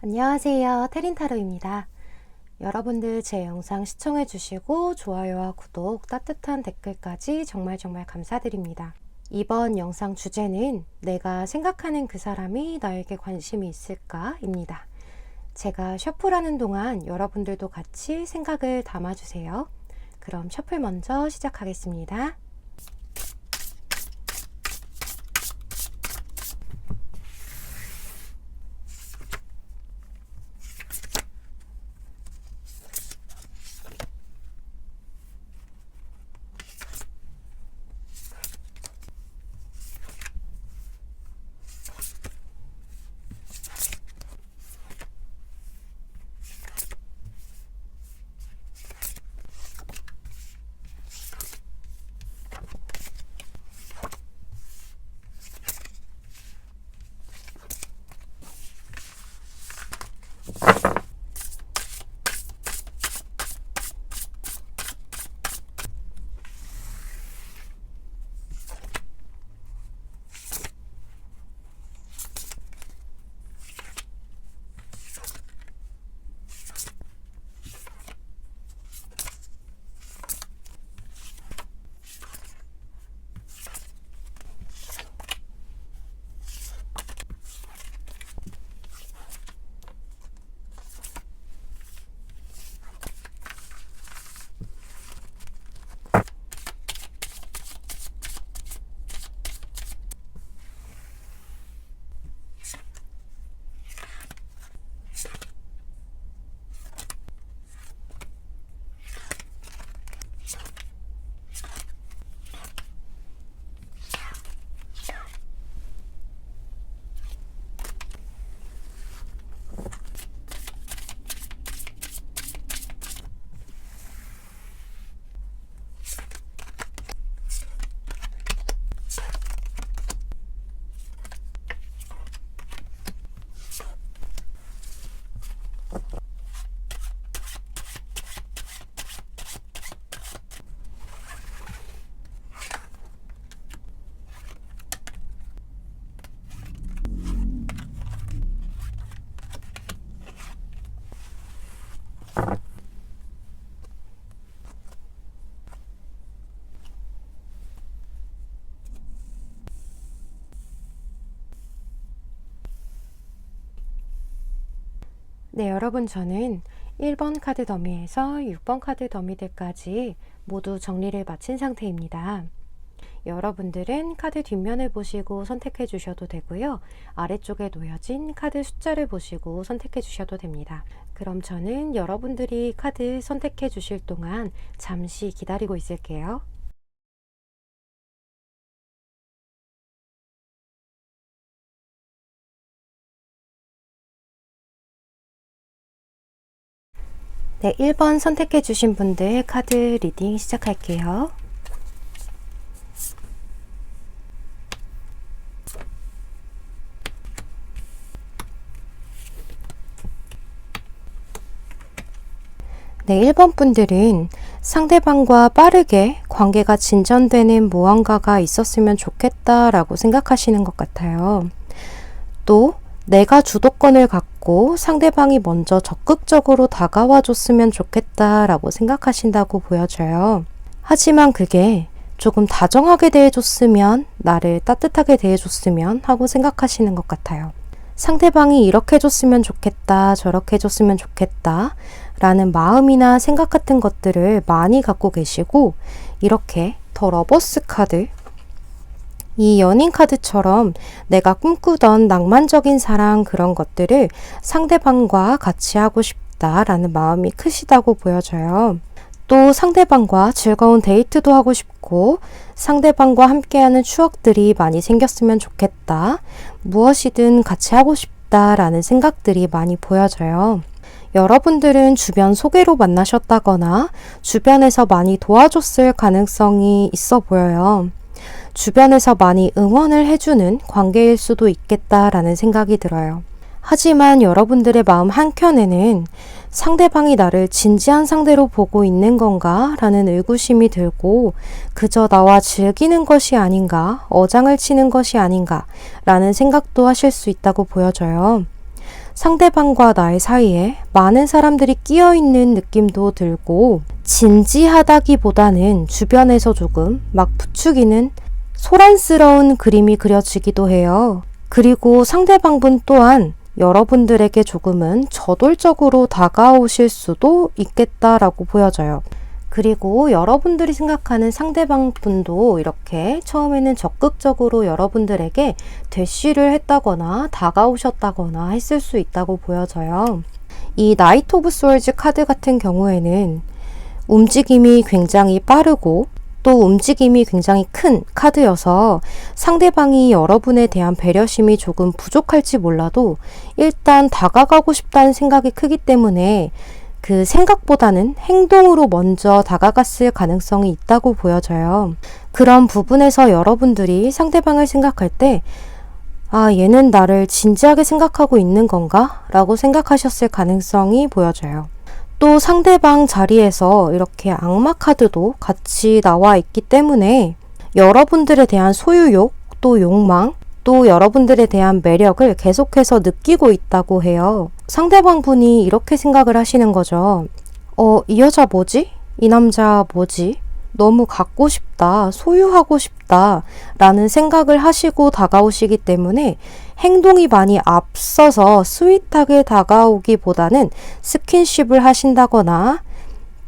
안녕하세요. 테린타로입니다. 여러분들 제 영상 시청해주시고 좋아요와 구독, 따뜻한 댓글까지 정말 감사드립니다. 이번 영상 주제는 내가 생각하는 그 사람이 나에게 관심이 있을까? 입니다. 제가 셔플하는 동안 여러분들도 같이 생각을 담아주세요. 그럼 셔플 먼저 시작하겠습니다. 네, 여러분 저는 1번 카드 더미에서 6번 카드 더미들까지 모두 정리를 마친 상태입니다. 여러분들은 카드 뒷면을 보시고 선택해 주셔도 되고요. 아래쪽에 놓여진 카드 숫자를 보시고 선택해 주셔도 됩니다. 그럼 저는 여러분들이 카드 선택해 주실 동안 잠시 기다리고 있을게요. 네, 1번 선택해 주신 분들 카드 리딩 시작할게요. 네, 1번 분들은 상대방과 빠르게 관계가 진전되는 무언가가 있었으면 좋겠다라고 생각하시는 것 같아요. 또 내가 주도권을 갖고 상대방이 먼저 적극적으로 다가와 줬으면 좋겠다라고 생각하신다고 보여져요. 하지만 그게 조금 다정하게 대해줬으면, 나를 따뜻하게 대해줬으면 하고 생각하시는 것 같아요. 상대방이 이렇게 해줬으면 좋겠다, 저렇게 해줬으면 좋겠다 라는 마음이나 생각 같은 것들을 많이 갖고 계시고, 이렇게 더 러버스 카드, 이 연인 카드처럼 내가 꿈꾸던 낭만적인 사랑, 그런 것들을 상대방과 같이 하고 싶다라는 마음이 크시다고 보여져요. 또 상대방과 즐거운 데이트도 하고 싶고, 상대방과 함께하는 추억들이 많이 생겼으면 좋겠다, 무엇이든 같이 하고 싶다라는 생각들이 많이 보여져요. 여러분들은 주변 소개로 만나셨다거나 주변에서 많이 도와줬을 가능성이 있어 보여요. 주변에서 많이 응원을 해주는 관계일 수도 있겠다라는 생각이 들어요. 하지만 여러분들의 마음 한켠에는 상대방이 나를 진지한 상대로 보고 있는 건가? 라는 의구심이 들고, 그저 나와 즐기는 것이 아닌가? 어장을 치는 것이 아닌가? 라는 생각도 하실 수 있다고 보여져요. 상대방과 나의 사이에 많은 사람들이 끼어 있는 느낌도 들고, 진지하다기보다는 주변에서 조금 막 부추기는 소란스러운 그림이 그려지기도 해요. 그리고 상대방분 또한 여러분들에게 조금은 저돌적으로 다가오실 수도 있겠다라고 보여져요. 그리고 여러분들이 생각하는 상대방 분도 이렇게 처음에는 적극적으로 여러분들에게 대쉬를 했다거나 다가오셨다거나 했을 수 있다고 보여져요. 이 나이트 오브 스월즈 카드 같은 경우에는 움직임이 굉장히 빠르고 또 움직임이 굉장히 큰 카드여서 상대방이 여러분에 대한 배려심이 조금 부족할지 몰라도 일단 다가가고 싶다는 생각이 크기 때문에 그 생각보다는 행동으로 먼저 다가갔을 가능성이 있다고 보여져요. 그런 부분에서 여러분들이 상대방을 생각할 때 얘는 나를 진지하게 생각하고 있는 건가? 라고 생각하셨을 가능성이 보여져요. 또 상대방 자리에서 이렇게 악마 카드도 같이 나와 있기 때문에 여러분들에 대한 소유욕, 또 욕망, 또 여러분들에 대한 매력을 계속해서 느끼고 있다고 해요. 상대방 분이 이렇게 생각을 하시는 거죠. 이 여자 뭐지? 이 남자 뭐지? 너무 갖고 싶다, 소유하고 싶다 라는 생각을 하시고 다가오시기 때문에 행동이 많이 앞서서 스윗하게 다가오기보다는 스킨십을 하신다거나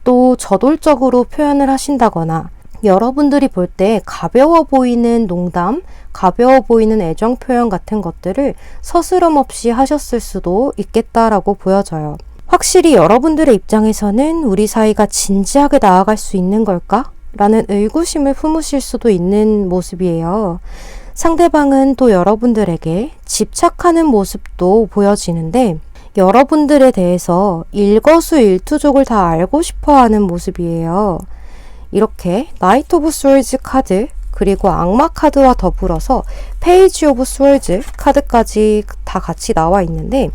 또 저돌적으로 표현을 하신다거나 여러분들이 볼 때 가벼워 보이는 농담, 가벼워 보이는 애정 표현 같은 것들을 서스럼 없이 하셨을 수도 있겠다라고 보여져요. 확실히 여러분들의 입장에서는 우리 사이가 진지하게 나아갈 수 있는 걸까? 라는 의구심을 품으실 수도 있는 모습이에요. 상대방은 또 여러분들에게 집착하는 모습도 보여지는데 여러분들에 대해서 일거수일투족을 다 알고 싶어하는 모습이에요. 이렇게 나이트 오브 스월즈 카드 그리고 악마 카드와 더불어서 페이지 오브 스월즈 카드까지 다 같이 나와 있는데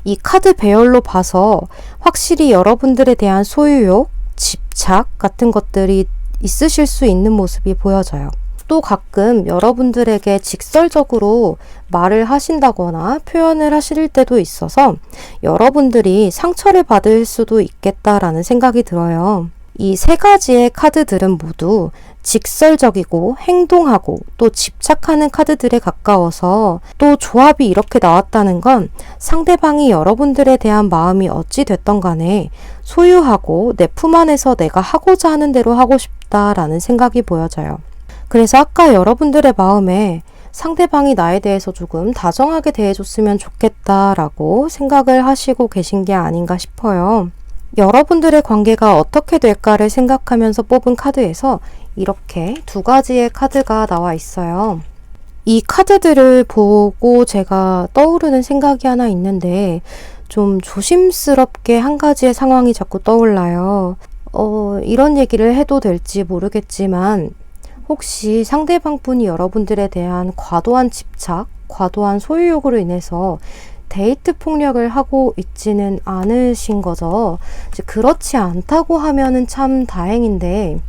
이 카드 배열로 봐서 확실히 여러분들에 대한 소유욕, 집착 같은 것들이 있으실 수 있는 모습이 보여져요. 또 가끔 여러분들에게 직설적으로 말을 하신다거나 표현을 하실 때도 있어서 여러분들이 상처를 받을 수도 있겠다라는 생각이 들어요. 이 세 가지의 카드들은 모두 직설적이고 행동하고 또 집착하는 카드들에 가까워서 또 조합이 이렇게 나왔다는 건 상대방이 여러분들에 대한 마음이 어찌 됐던 간에 소유하고 내 품 안에서 내가 하고자 하는 대로 하고 싶다라는 생각이 보여져요. 그래서 아까 여러분들의 마음에 상대방이 나에 대해서 조금 다정하게 대해줬으면 좋겠다라고 생각을 하시고 계신 게 아닌가 싶어요. 여러분들의 관계가 어떻게 될까를 생각하면서 뽑은 카드에서 이렇게 두 가지의 카드가 나와 있어요. 이 카드들을 보고 제가 떠오르는 생각이 하나 있는데 좀 조심스럽게 한 가지의 상황이 자꾸 떠올라요. 이런 얘기를 해도 될지 모르겠지만 혹시 상대방 분이 여러분들에 대한 과도한 집착, 과도한 소유욕으로 인해서 데이트 폭력을 하고 있지는 않으신 거죠. 그렇지 않다고 하면은 참 다행인데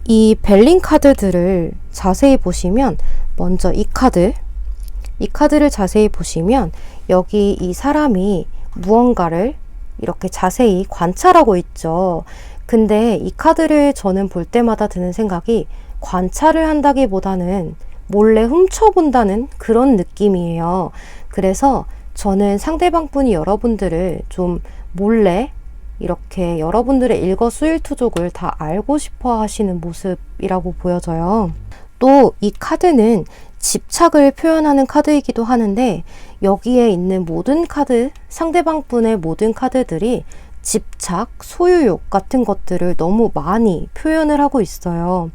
이 벨링 카드들을 자세히 보시면 먼저 이 카드를 자세히 보시면 여기 이 사람이 무언가를 이렇게 자세히 관찰하고 있죠. 근데 이 카드를 저는 볼 때마다 드는 생각이 관찰을 한다기보다는 몰래 훔쳐본다는 그런 느낌이에요. 그래서 저는 상대방 분이 여러분들을 좀 몰래 이렇게 여러분들의 일거수일투족을 다 알고 싶어 하시는 모습이라고 보여져요. 또 이 카드는 집착을 표현하는 카드이기도 하는데 여기에 있는 모든 카드, 상대방 분의 모든 카드들이 집착, 소유욕 같은 것들을 너무 많이 표현을 하고 있어요.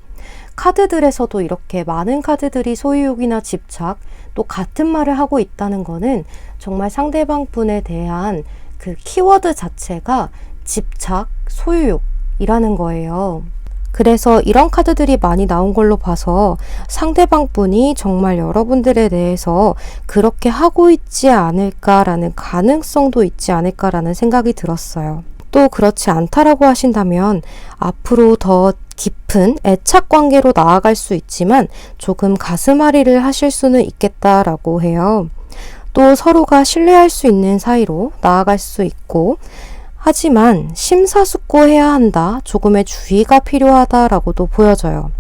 카드들에서도 이렇게 많은 카드들이 소유욕이나 집착, 또 같은 말을 하고 있다는 거는 정말 상대방 분에 대한 그 키워드 자체가 집착, 소유욕이라는 거예요. 그래서 이런 카드들이 많이 나온 걸로 봐서 상대방 분이 정말 여러분들에 대해서 그렇게 하고 있지 않을까라는 가능성도 있지 않을까라는 생각이 들었어요. 또 그렇지 않다라고 하신다면 앞으로 더 깊은 애착 관계로 나아갈 수 있지만 조금 가슴앓이를 하실 수는 있겠다라고 해요. 또 서로가 신뢰할 수 있는 사이로 나아갈 수 있고, 하지만 심사숙고해야 한다, 조금의 주의가 필요하다라고도 보여져요.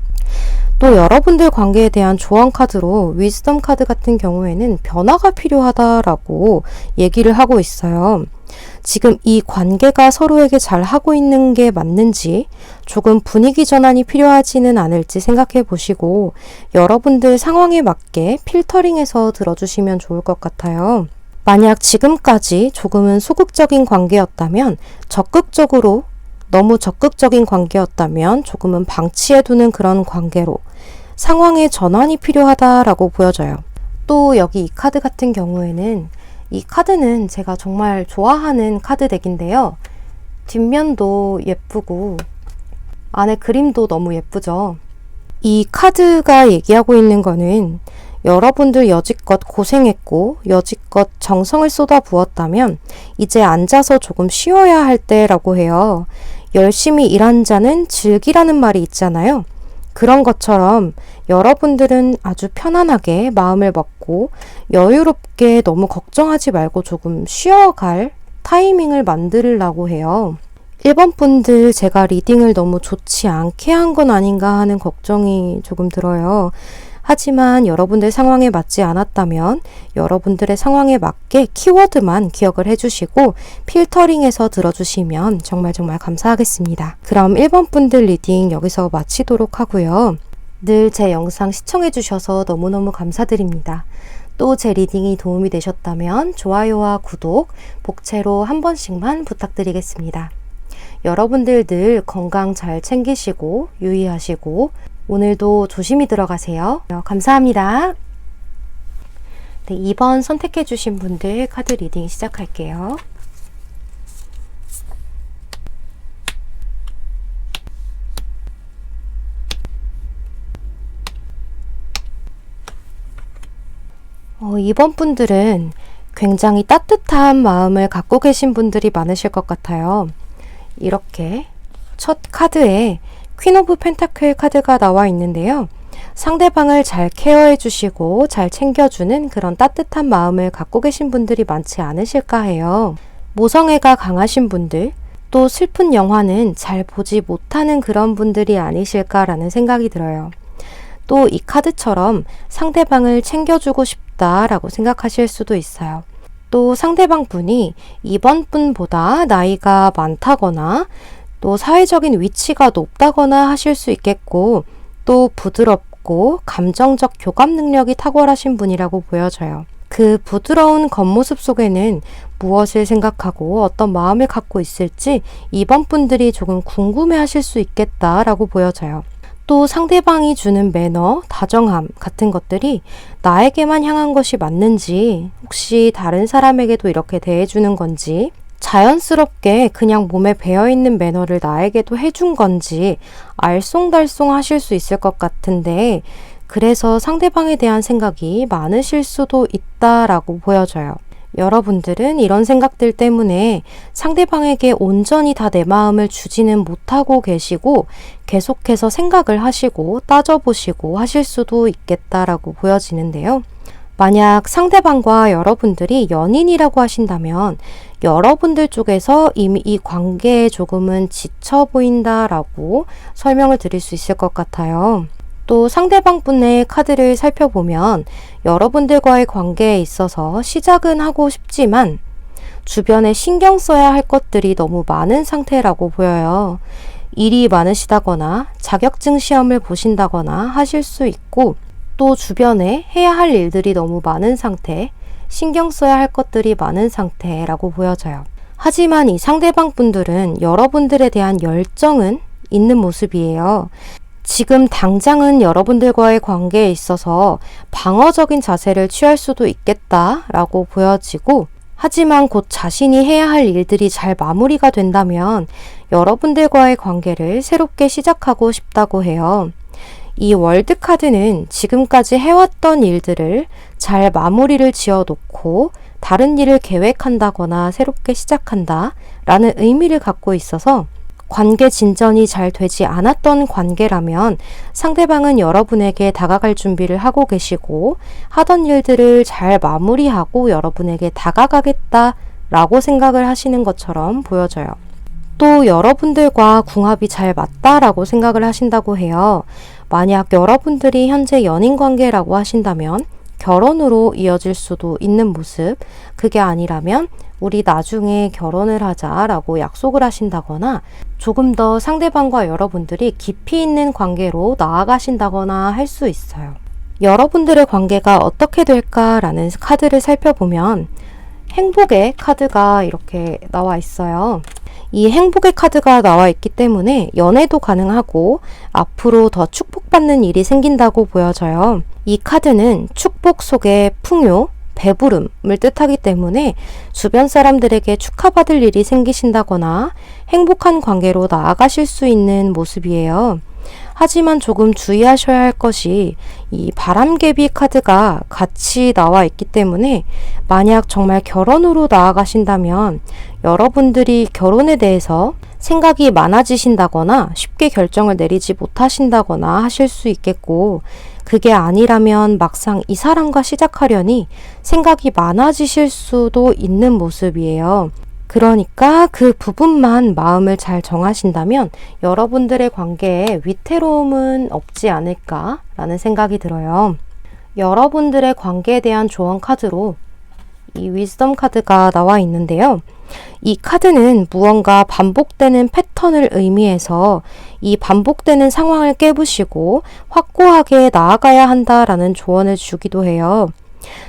또 여러분들 관계에 대한 조언 카드로 위즈덤 카드 같은 경우에는 변화가 필요하다라고 얘기를 하고 있어요. 지금 이 관계가 서로에게 잘 하고 있는 게 맞는지, 조금 분위기 전환이 필요하지는 않을지 생각해 보시고 여러분들 상황에 맞게 필터링해서 들어주시면 좋을 것 같아요. 만약 지금까지 조금은 소극적인 관계였다면 너무 적극적인 관계였다면 조금은 방치해두는 그런 관계로 상황의 전환이 필요하다라고 보여져요. 또 여기 이 카드 같은 경우에는, 이 카드는 제가 정말 좋아하는 카드 덱인데요. 뒷면도 예쁘고 안에 그림도 너무 예쁘죠. 이 카드가 얘기하고 있는 거는 여러분들 여지껏 고생했고 여지껏 정성을 쏟아 부었다면 이제 앉아서 조금 쉬어야 할 때라고 해요. 열심히 일한 자는 즐기라는 말이 있잖아요. 그런 것처럼 여러분들은 아주 편안하게 마음을 먹고 여유롭게 너무 걱정하지 말고 조금 쉬어갈 타이밍을 만들려고 해요. 1번 분들, 제가 리딩을 너무 좋지 않게 한 건 아닌가 하는 걱정이 조금 들어요. 하지만 여러분들 상황에 맞지 않았다면 여러분들의 상황에 맞게 키워드만 기억을 해주시고 필터링해서 들어주시면 정말 감사하겠습니다. 그럼 1번 분들 리딩 여기서 마치도록 하고요. 늘 제 영상 시청해주셔서 너무너무 감사드립니다. 또 제 리딩이 도움이 되셨다면 좋아요와 구독, 복채로 한 번씩만 부탁드리겠습니다. 여러분들 늘 건강 잘 챙기시고 유의하시고 오늘도 조심히 들어가세요. 감사합니다. 네, 2번 선택해 주신 분들 카드 리딩 시작할게요. 이번 분들은 굉장히 따뜻한 마음을 갖고 계신 분들이 많으실 것 같아요. 이렇게 첫 카드에 퀸 오브 펜타클 카드가 나와 있는데요. 상대방을 잘 케어해 주시고 잘 챙겨주는 그런 따뜻한 마음을 갖고 계신 분들이 많지 않으실까 해요. 모성애가 강하신 분들, 또 슬픈 영화는 잘 보지 못하는 그런 분들이 아니실까라는 생각이 들어요. 또 이 카드처럼 상대방을 챙겨주고 싶다라고 생각하실 수도 있어요. 또 상대방 분이 이번 분보다 나이가 많다거나 또 사회적인 위치가 높다거나 하실 수 있겠고, 또 부드럽고 감정적 교감 능력이 탁월하신 분이라고 보여져요. 그 부드러운 겉모습 속에는 무엇을 생각하고 어떤 마음을 갖고 있을지 이번 분들이 조금 궁금해 하실 수 있겠다라고 보여져요. 또 상대방이 주는 매너, 다정함 같은 것들이 나에게만 향한 것이 맞는지, 혹시 다른 사람에게도 이렇게 대해주는 건지, 자연스럽게 그냥 몸에 배어있는 매너를 나에게도 해준 건지 알쏭달쏭 하실 수 있을 것 같은데, 그래서 상대방에 대한 생각이 많으실 수도 있다라고 보여져요. 여러분들은 이런 생각들 때문에 상대방에게 온전히 다 내 마음을 주지는 못하고 계시고 계속해서 생각을 하시고 따져보시고 하실 수도 있겠다라고 보여지는데요. 만약 상대방과 여러분들이 연인이라고 하신다면 여러분들 쪽에서 이미 이 관계에 조금은 지쳐 보인다라고 설명을 드릴 수 있을 것 같아요. 또 상대방 분의 카드를 살펴보면 여러분들과의 관계에 있어서 시작은 하고 싶지만 주변에 신경 써야 할 것들이 너무 많은 상태라고 보여요. 일이 많으시다거나 자격증 시험을 보신다거나 하실 수 있고, 또 주변에 해야 할 일들이 너무 많은 상태, 신경 써야 할 것들이 많은 상태라고 보여져요. 하지만 이 상대방 분들은 여러분들에 대한 열정은 있는 모습이에요. 지금 당장은 여러분들과의 관계에 있어서 방어적인 자세를 취할 수도 있겠다라고 보여지고, 하지만 곧 자신이 해야 할 일들이 잘 마무리가 된다면 여러분들과의 관계를 새롭게 시작하고 싶다고 해요. 이 월드 카드는 지금까지 해왔던 일들을 잘 마무리를 지어놓고 다른 일을 계획한다거나 새롭게 시작한다 라는 의미를 갖고 있어서 관계 진전이 잘 되지 않았던 관계라면 상대방은 여러분에게 다가갈 준비를 하고 계시고 하던 일들을 잘 마무리하고 여러분에게 다가가겠다라고 생각을 하시는 것처럼 보여져요. 또 여러분들과 궁합이 잘 맞다라고 생각을 하신다고 해요. 만약 여러분들이 현재 연인 관계라고 하신다면 결혼으로 이어질 수도 있는 모습, 그게 아니라면 우리 나중에 결혼을 하자라고 약속을 하신다거나 조금 더 상대방과 여러분들이 깊이 있는 관계로 나아가신다거나 할 수 있어요. 여러분들의 관계가 어떻게 될까라는 카드를 살펴보면 행복의 카드가 이렇게 나와 있어요. 이 행복의 카드가 나와 있기 때문에 연애도 가능하고 앞으로 더 축복받는 일이 생긴다고 보여져요. 이 카드는 축복 속의 풍요, 배부름을 뜻하기 때문에 주변 사람들에게 축하받을 일이 생기신다거나 행복한 관계로 나아가실 수 있는 모습이에요. 하지만 조금 주의하셔야 할 것이 이 바람개비 카드가 같이 나와 있기 때문에 만약 정말 결혼으로 나아가신다면 여러분들이 결혼에 대해서 생각이 많아지신다거나 쉽게 결정을 내리지 못하신다거나 하실 수 있겠고, 그게 아니라면 막상 이 사람과 시작하려니 생각이 많아지실 수도 있는 모습이에요. 그러니까 그 부분만 마음을 잘 정하신다면 여러분들의 관계에 위태로움은 없지 않을까라는 생각이 들어요. 여러분들의 관계에 대한 조언 카드로 이 위즈덤 카드가 나와 있는데요. 이 카드는 무언가 반복되는 패턴을 의미해서 이 반복되는 상황을 깨부시고 확고하게 나아가야 한다라는 조언을 주기도 해요.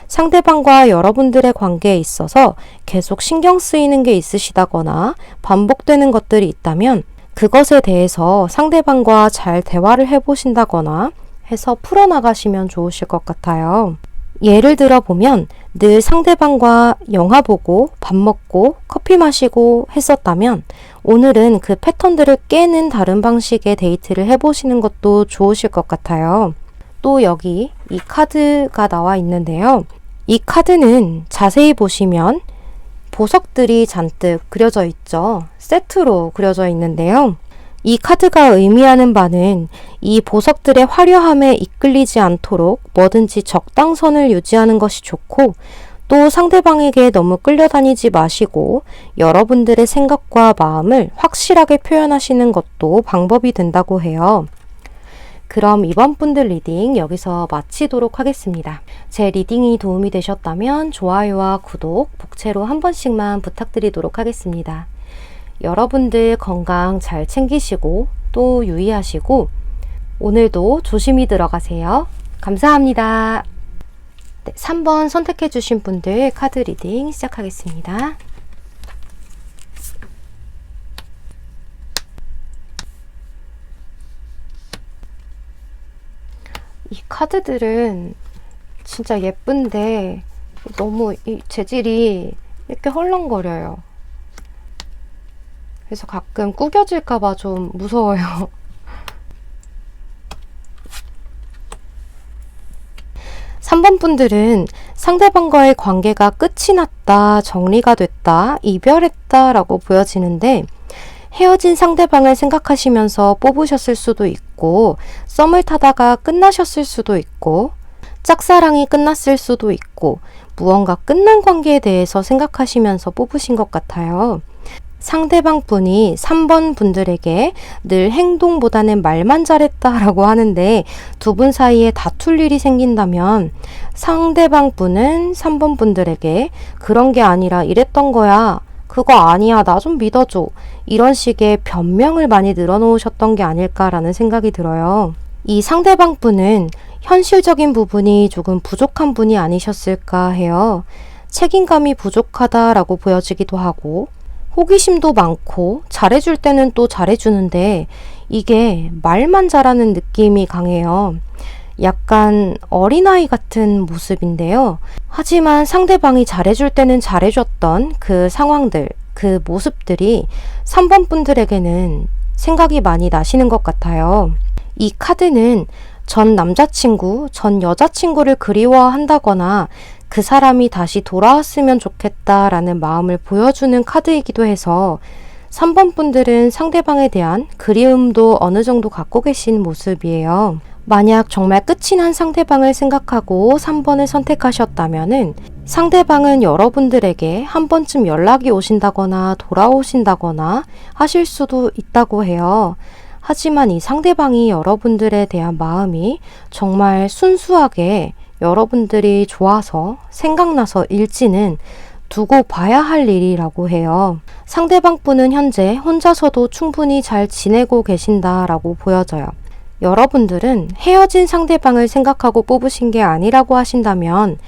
상대방과 여러분들의 관계에 있어서 계속 신경 쓰이는 게 있으시다거나 반복되는 것들이 있다면 그것에 대해서 상대방과 잘 대화를 해보신다거나 해서 풀어나가시면 좋으실 것 같아요. 예를 들어 보면 늘 상대방과 영화 보고 밥 먹고 커피 마시고 했었다면 오늘은 그 패턴들을 깨는 다른 방식의 데이트를 해보시는 것도 좋으실 것 같아요. 또 여기 이 카드가 나와 있는데요. 이 카드는 자세히 보시면 보석들이 잔뜩 그려져 있죠. 세트로 그려져 있는데요. 이 카드가 의미하는 바는 이 보석들의 화려함에 이끌리지 않도록 뭐든지 적당선을 유지하는 것이 좋고, 또 상대방에게 너무 끌려다니지 마시고 여러분들의 생각과 마음을 확실하게 표현하시는 것도 방법이 된다고 해요. 그럼 이번 분들 리딩 여기서 마치도록 하겠습니다. 제 리딩이 도움이 되셨다면 좋아요와 구독, 복채로 한 번씩만 부탁드리도록 하겠습니다. 여러분들 건강 잘 챙기시고 또 유의하시고 오늘도 조심히 들어가세요. 감사합니다. 네, 3번 선택해 주신 분들 카드 리딩 시작하겠습니다. 이 카드들은 진짜 예쁜데 너무 이 재질이 이렇게 헐렁거려요. 그래서 가끔 구겨질까봐 좀 무서워요. (3번) 분들은 상대방과의 관계가 끝이 났다, 정리가 됐다, 이별했다 라고 보여지는데 헤어진 상대방을 생각하시면서 뽑으셨을 수도 있고 썸을 타다가 끝나셨을 수도 있고 짝사랑이 끝났을 수도 있고 무언가 끝난 관계에 대해서 생각하시면서 뽑으신 것 같아요. 상대방 분이 3번 분들에게 늘 행동보다는 말만 잘했다라고 하는데 두 분 사이에 다툴 일이 생긴다면 상대방 분은 3번 분들에게 그런 게 아니라 이랬던 거야. 그거 아니야. 나 좀 믿어줘. 이런 식의 변명을 많이 늘어놓으셨던 게 아닐까라는 생각이 들어요. 이 상대방 분은 현실적인 부분이 조금 부족한 분이 아니셨을까 해요. 책임감이 부족하다라고 보여지기도 하고 호기심도 많고 잘해줄 때는 또 잘해주는데 이게 말만 잘하는 느낌이 강해요. 약간 어린아이 같은 모습인데요. 하지만 상대방이 잘해줄 때는 잘해줬던 그 상황들, 그 모습들이 3번 분들에게는 생각이 많이 나시는 것 같아요. 이 카드는 전 남자친구, 전 여자친구를 그리워한다거나 그 사람이 다시 돌아왔으면 좋겠다라는 마음을 보여주는 카드이기도 해서 3번 분들은 상대방에 대한 그리움도 어느 정도 갖고 계신 모습이에요. 만약 정말 끝이 난 상대방을 생각하고 3번을 선택하셨다면은 상대방은 여러분들에게 한 번쯤 연락이 오신다거나 돌아오신다거나 하실 수도 있다고 해요. 하지만 이 상대방이 여러분들에 대한 마음이 정말 순수하게 여러분들이 좋아서 생각나서 일지는 두고 봐야 할 일이라고 해요. 상대방 분은 현재 혼자서도 충분히 잘 지내고 계신다라고 보여져요. 여러분들은 헤어진 상대방을 생각하고 뽑으신 게 아니라고 하신다면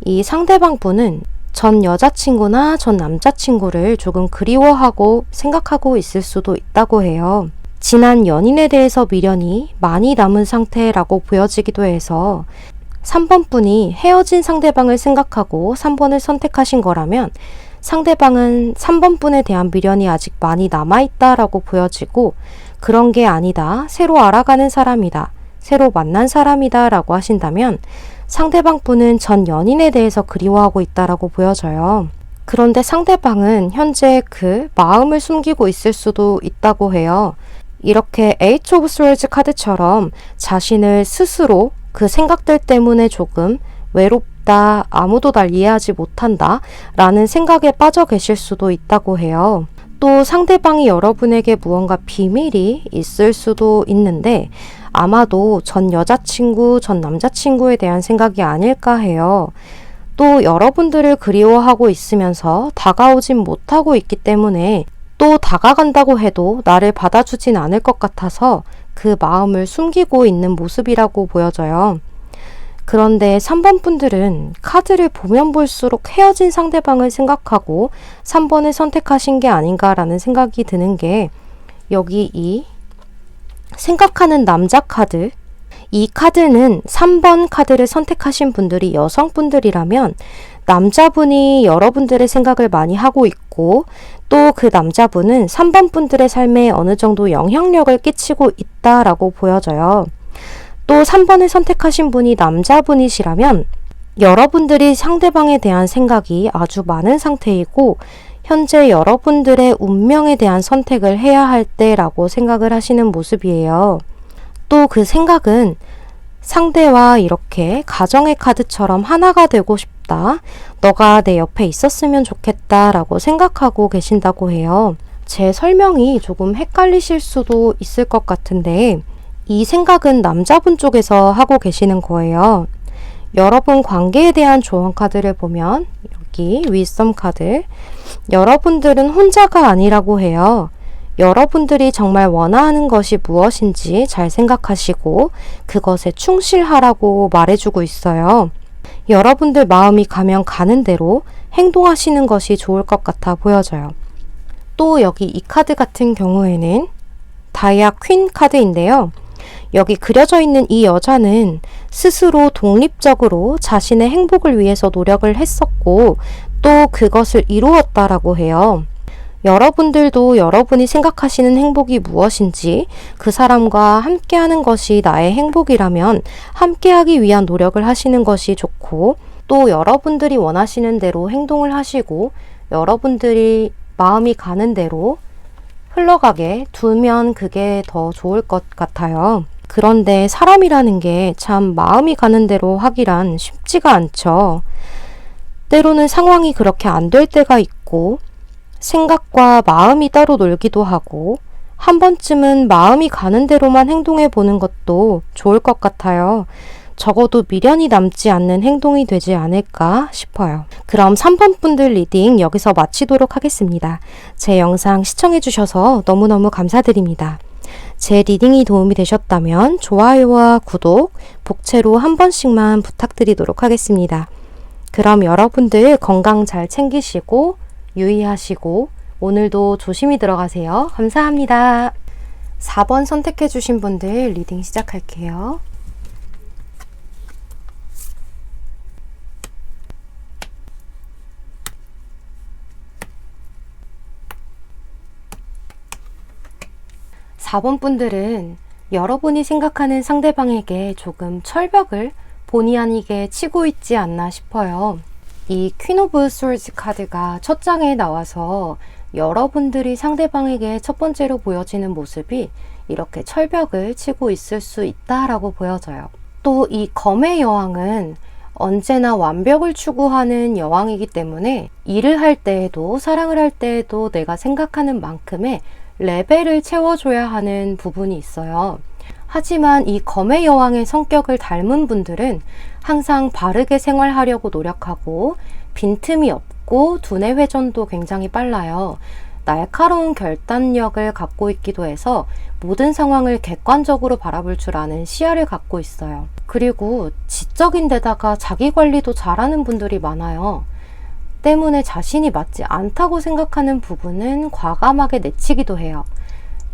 이 상대방 분은 전 여자친구나 전 남자친구를 조금 그리워하고 생각하고 있을 수도 있다고 해요. 지난 연인에 대해서 미련이 많이 남은 상태라고 보여지기도 해서 3번 분이 헤어진 상대방을 생각하고 3번을 선택하신 거라면 상대방은 3번 분에 대한 미련이 아직 많이 남아있다라고 보여지고 그런 게 아니다. 새로 알아가는 사람이다. 새로 만난 사람이다 라고 하신다면 상대방 분은 전 연인에 대해서 그리워하고 있다라고 보여져요. 그런데 상대방은 현재 그 마음을 숨기고 있을 수도 있다고 해요. 이렇게 에이트 오브 스월즈 카드처럼 자신을 스스로 그 생각들 때문에 조금 외롭다, 아무도 날 이해하지 못한다 라는 생각에 빠져 계실 수도 있다고 해요. 또 상대방이 여러분에게 무언가 비밀이 있을 수도 있는데 아마도 전 여자친구, 전 남자친구에 대한 생각이 아닐까 해요. 또 여러분들을 그리워하고 있으면서 다가오진 못하고 있기 때문에 또 다가간다고 해도 나를 받아주진 않을 것 같아서 그 마음을 숨기고 있는 모습이라고 보여져요. 그런데 3번 분들은 카드를 보면 볼수록 헤어진 상대방을 생각하고 3번을 선택하신 게 아닌가라는 생각이 드는 게 여기 이 생각하는 남자 카드, 이 카드는 3번 카드를 선택하신 분들이 여성분들이라면 남자분이 여러분들의 생각을 많이 하고 있고 또 그 남자분은 3번 분들의 삶에 어느 정도 영향력을 끼치고 있다라고 보여져요. 또 3번을 선택하신 분이 남자분이시라면 여러분들이 상대방에 대한 생각이 아주 많은 상태이고 현재 여러분들의 운명에 대한 선택을 해야 할 때라고 생각을 하시는 모습이에요. 또 그 생각은 상대와 이렇게 가정의 카드처럼 하나가 되고 싶다. 너가 내 옆에 있었으면 좋겠다 라고 생각하고 계신다고 해요. 제 설명이 조금 헷갈리실 수도 있을 것 같은데 이 생각은 남자분 쪽에서 하고 계시는 거예요. 여러분 관계에 대한 조언 카드를 보면 여기 위썸 카드, 여러분들은 혼자가 아니라고 해요. 여러분들이 정말 원하는 것이 무엇인지 잘 생각하시고 그것에 충실하라고 말해주고 있어요. 여러분들 마음이 가면 가는 대로 행동하시는 것이 좋을 것 같아 보여져요. 또 여기 이 카드 같은 경우에는 다이아 퀸 카드인데요. 여기 그려져 있는 이 여자는 스스로 독립적으로 자신의 행복을 위해서 노력을 했었고 또 그것을 이루었다라고 해요. 여러분들도 여러분이 생각하시는 행복이 무엇인지 그 사람과 함께하는 것이 나의 행복이라면 함께하기 위한 노력을 하시는 것이 좋고 또 여러분들이 원하시는 대로 행동을 하시고 여러분들이 마음이 가는 대로 흘러가게 두면 그게 더 좋을 것 같아요. 그런데 사람이라는 게 참 마음이 가는 대로 하기란 쉽지가 않죠. 때로는 상황이 그렇게 안 될 때가 있고 생각과 마음이 따로 놀기도 하고 한 번쯤은 마음이 가는 대로만 행동해 보는 것도 좋을 것 같아요. 적어도 미련이 남지 않는 행동이 되지 않을까 싶어요. 그럼 3번 분들 리딩 여기서 마치도록 하겠습니다. 제 영상 시청해 주셔서 너무너무 감사드립니다. 제 리딩이 도움이 되셨다면 좋아요와 구독, 복채로 한 번씩만 부탁드리도록 하겠습니다. 그럼 여러분들 건강 잘 챙기시고 유의하시고 오늘도 조심히 들어가세요. 감사합니다. 4번 선택해 주신 분들 리딩 시작할게요. (4번) 분들은 여러분이 생각하는 상대방에게 조금 철벽을 본의 아니게 치고 있지 않나 싶어요. 이 퀸 오브 스월즈 카드가 첫 장에 나와서 여러분들이 상대방에게 첫 번째로 보여지는 모습이 이렇게 철벽을 치고 있을 수 있다라고 보여져요. 또 이 검의 여왕은 언제나 완벽을 추구하는 여왕이기 때문에 일을 할 때에도 사랑을 할 때에도 내가 생각하는 만큼의 레벨을 채워줘야 하는 부분이 있어요. 하지만 이 검의 여왕의 성격을 닮은 분들은 항상 바르게 생활하려고 노력하고 빈틈이 없고 두뇌 회전도 굉장히 빨라요. 날카로운 결단력을 갖고 있기도 해서 모든 상황을 객관적으로 바라볼 줄 아는 시야를 갖고 있어요. 그리고 지적인 데다가 자기 관리도 잘하는 분들이 많아요. 때문에 자신이 맞지 않다고 생각하는 부분은 과감하게 내치기도 해요.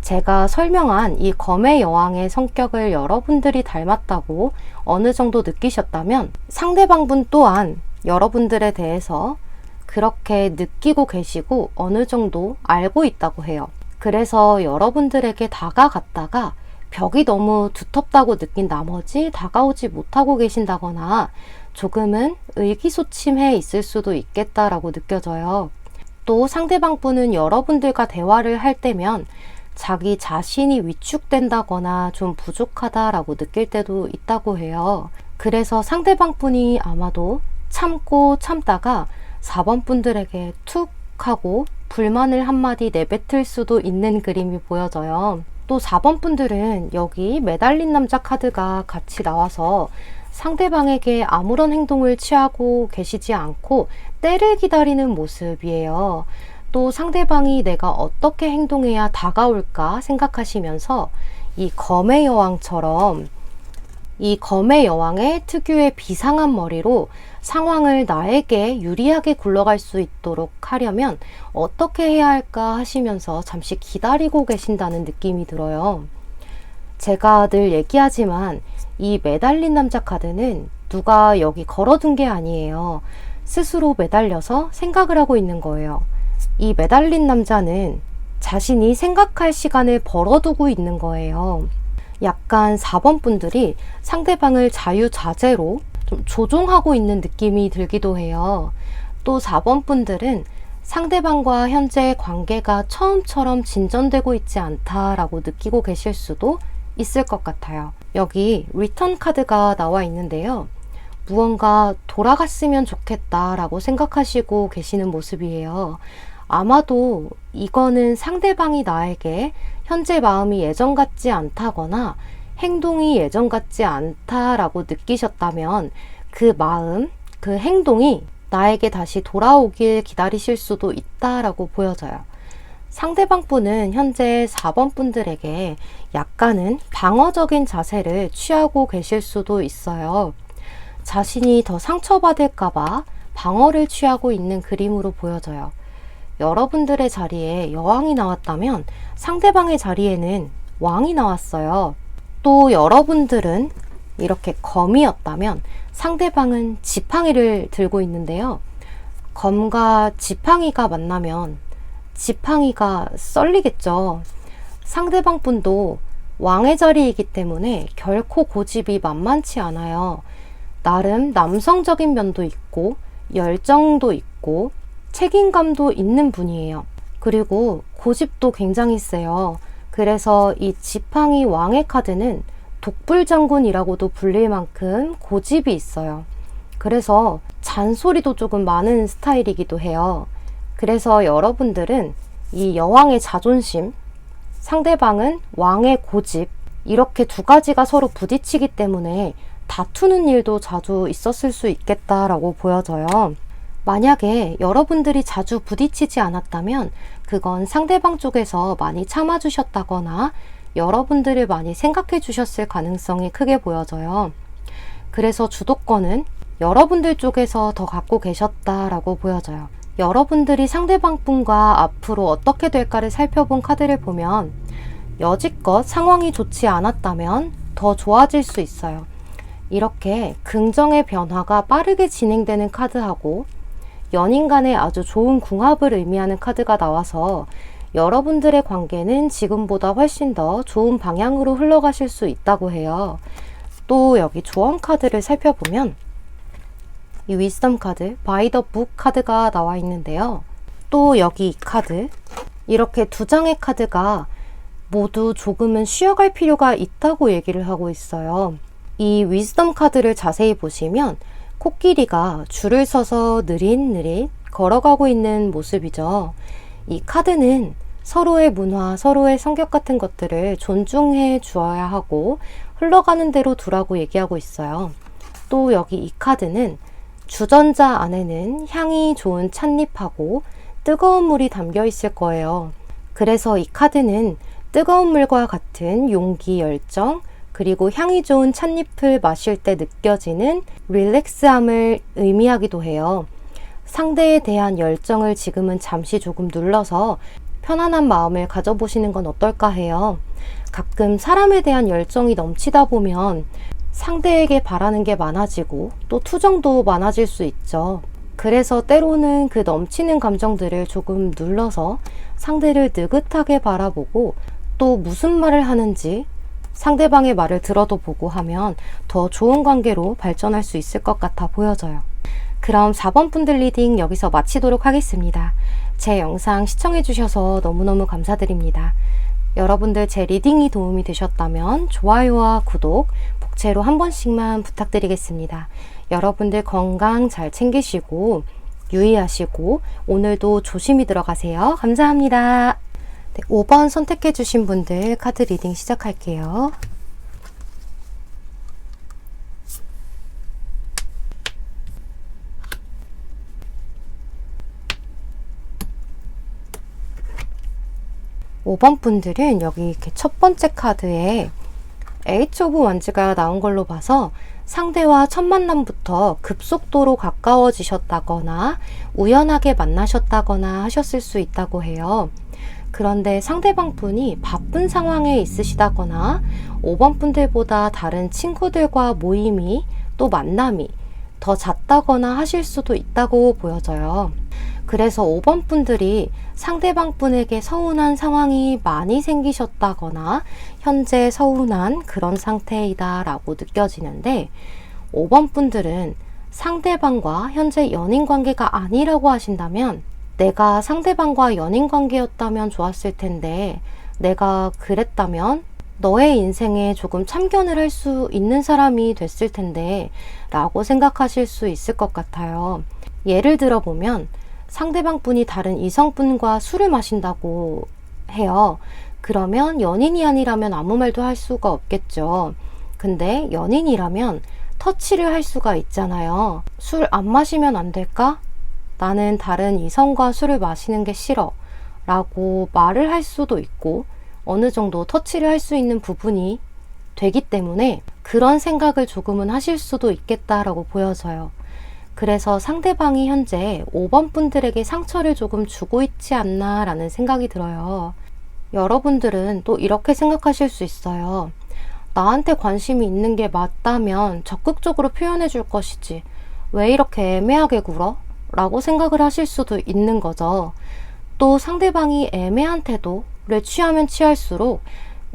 제가 설명한 이 검의 여왕의 성격을 여러분들이 닮았다고 어느 정도 느끼셨다면 상대방분 또한 여러분들에 대해서 그렇게 느끼고 계시고 어느 정도 알고 있다고 해요. 그래서 여러분들에게 다가갔다가 벽이 너무 두텁다고 느낀 나머지 다가오지 못하고 계신다거나 조금은 의기소침해 있을 수도 있겠다라고 느껴져요. 또 상대방 분은 여러분들과 대화를 할 때면 자기 자신이 위축된다거나 좀 부족하다라고 느낄 때도 있다고 해요. 그래서 상대방 분이 아마도 참고 참다가 4번 분들에게 툭 하고 불만을 한마디 내뱉을 수도 있는 그림이 보여져요. 또 4번 분들은 여기 매달린 남자 카드가 같이 나와서 상대방에게 아무런 행동을 취하고 계시지 않고 때를 기다리는 모습이에요. 또 상대방이 내가 어떻게 행동해야 다가올까 생각하시면서 이 검의 여왕처럼 이 검의 여왕의 특유의 비상한 머리로 상황을 나에게 유리하게 굴러갈 수 있도록 하려면 어떻게 해야 할까 하시면서 잠시 기다리고 계신다는 느낌이 들어요. 제가 늘 얘기하지만 이 매달린 남자 카드는 누가 여기 걸어둔 게 아니에요. 스스로 매달려서 생각을 하고 있는 거예요. 이 매달린 남자는 자신이 생각할 시간을 벌어두고 있는 거예요. 약간 4번 분들이 상대방을 자유자재로 좀 조종하고 있는 느낌이 들기도 해요. 또 4번 분들은 상대방과 현재 관계가 처음처럼 진전되고 있지 않다라고 느끼고 계실 수도 있을 것 같아요. 여기 리턴 카드가 나와 있는데요. 무언가 돌아갔으면 좋겠다라고 생각하시고 계시는 모습이에요. 아마도 이거는 상대방이 나에게 현재 마음이 예전 같지 않다거나 행동이 예전 같지 않다라고 느끼셨다면 그 마음, 그 행동이 나에게 다시 돌아오길 기다리실 수도 있다라고 보여져요. 상대방 분은 현재 4번 분들에게 약간은 방어적인 자세를 취하고 계실 수도 있어요. 자신이 더 상처받을까봐 방어를 취하고 있는 그림으로 보여져요. 여러분들의 자리에 여왕이 나왔다면 상대방의 자리에는 왕이 나왔어요. 또 여러분들은 이렇게 검이었다면 상대방은 지팡이를 들고 있는데요. 검과 지팡이가 만나면 지팡이가 썰리겠죠. 상대방 분도 왕의 자리이기 때문에 결코 고집이 만만치 않아요. 나름 남성적인 면도 있고 열정도 있고 책임감도 있는 분이에요. 그리고 고집도 굉장히 세요. 그래서 이 지팡이 왕의 카드는 독불장군이라고도 불릴 만큼 고집이 있어요. 그래서 잔소리도 조금 많은 스타일이기도 해요. 그래서 여러분들은 이 여왕의 자존심, 상대방은 왕의 고집, 이렇게 두 가지가 서로 부딪히기 때문에 다투는 일도 자주 있었을 수 있겠다라고 보여져요. 만약에 여러분들이 자주 부딪히지 않았다면 그건 상대방 쪽에서 많이 참아주셨다거나 여러분들을 많이 생각해 주셨을 가능성이 크게 보여져요. 그래서 주도권은 여러분들 쪽에서 더 갖고 계셨다라고 보여져요. 여러분들이 상대방 분과 앞으로 어떻게 될까를 살펴본 카드를 보면 여지껏 상황이 좋지 않았다면 더 좋아질 수 있어요. 이렇게 긍정의 변화가 빠르게 진행되는 카드하고 연인 간의 아주 좋은 궁합을 의미하는 카드가 나와서 여러분들의 관계는 지금보다 훨씬 더 좋은 방향으로 흘러가실 수 있다고 해요. 또 여기 조언 카드를 살펴보면 이 위스덤 카드, 바이 더 북 카드가 나와 있는데요. 또 여기 이 카드, 이렇게 두 장의 카드가 모두 조금은 쉬어갈 필요가 있다고 얘기를 하고 있어요. 이 위즈덤 카드를 자세히 보시면 코끼리가 줄을 서서 느릿느릿 걸어가고 있는 모습이죠. 이 카드는 서로의 문화, 서로의 성격 같은 것들을 존중해 주어야 하고 흘러가는 대로 두라고 얘기하고 있어요. 또 여기 이 카드는 주전자 안에는 향이 좋은 찻잎하고 뜨거운 물이 담겨 있을 거예요. 그래서 이 카드는 뜨거운 물과 같은 용기, 열정, 그리고 향이 좋은 찻잎을 마실 때 느껴지는 릴렉스함을 의미하기도 해요. 상대에 대한 열정을 지금은 잠시 조금 눌러서 편안한 마음을 가져보시는 건 어떨까 해요. 가끔 사람에 대한 열정이 넘치다 보면 상대에게 바라는 게 많아지고 또 투정도 많아질 수 있죠. 그래서 때로는 그 넘치는 감정들을 조금 눌러서 상대를 느긋하게 바라보고 또 무슨 말을 하는지 상대방의 말을 들어도 보고 하면 더 좋은 관계로 발전할 수 있을 것 같아 보여져요. 그럼 4번 분들 리딩 여기서 마치도록 하겠습니다. 제 영상 시청해주셔서 너무너무 감사드립니다. 여러분들 제 리딩이 도움이 되셨다면 좋아요와 구독, 복채로 한 번씩만 부탁드리겠습니다. 여러분들 건강 잘 챙기시고 유의하시고 오늘도 조심히 들어가세요. 감사합니다. 네, 5번 선택해 주신 분들 카드 리딩 시작할게요. 오 번 분들은 여기 이렇게 첫 번째 카드에 에이트 오브 원즈가 나온 걸로 봐서 상대와 첫 만남부터 급속도로 가까워지셨다거나 우연하게 만나셨다거나 하셨을 수 있다고 해요. 그런데 상대방 분이 바쁜 상황에 있으시다거나 5번 분들보다 다른 친구들과 모임이 또 만남이 더 잦다거나 하실 수도 있다고 보여져요. 그래서 5번 분들이 상대방 분에게 서운한 상황이 많이 생기셨다거나 현재 서운한 그런 상태이다 라고 느껴지는데 5번 분들은 상대방과 현재 연인 관계가 아니라고 하신다면 내가 상대방과 연인 관계였다면 좋았을 텐데 내가 그랬다면 너의 인생에 조금 참견을 할 수 있는 사람이 됐을 텐데 라고 생각하실 수 있을 것 같아요. 예를 들어 보면 상대방 분이 다른 이성분과 술을 마신다고 해요. 그러면 연인이 아니라면 아무 말도 할 수가 없겠죠. 근데 연인이라면 터치를 할 수가 있잖아요. 술 안 마시면 안 될까? 나는 다른 이성과 술을 마시는 게 싫어 라고 말을 할 수도 있고 어느 정도 터치를 할 수 있는 부분이 되기 때문에 그런 생각을 조금은 하실 수도 있겠다라고 보여져요. 그래서 상대방이 현재 5번 분들에게 상처를 조금 주고 있지 않나 라는 생각이 들어요. 여러분들은 또 이렇게 생각하실 수 있어요. 나한테 관심이 있는 게 맞다면 적극적으로 표현해 줄 것이지 왜 이렇게 애매하게 굴어? 라고 생각을 하실 수도 있는 거죠. 또 상대방이 애매한 태도를 취하면 취할수록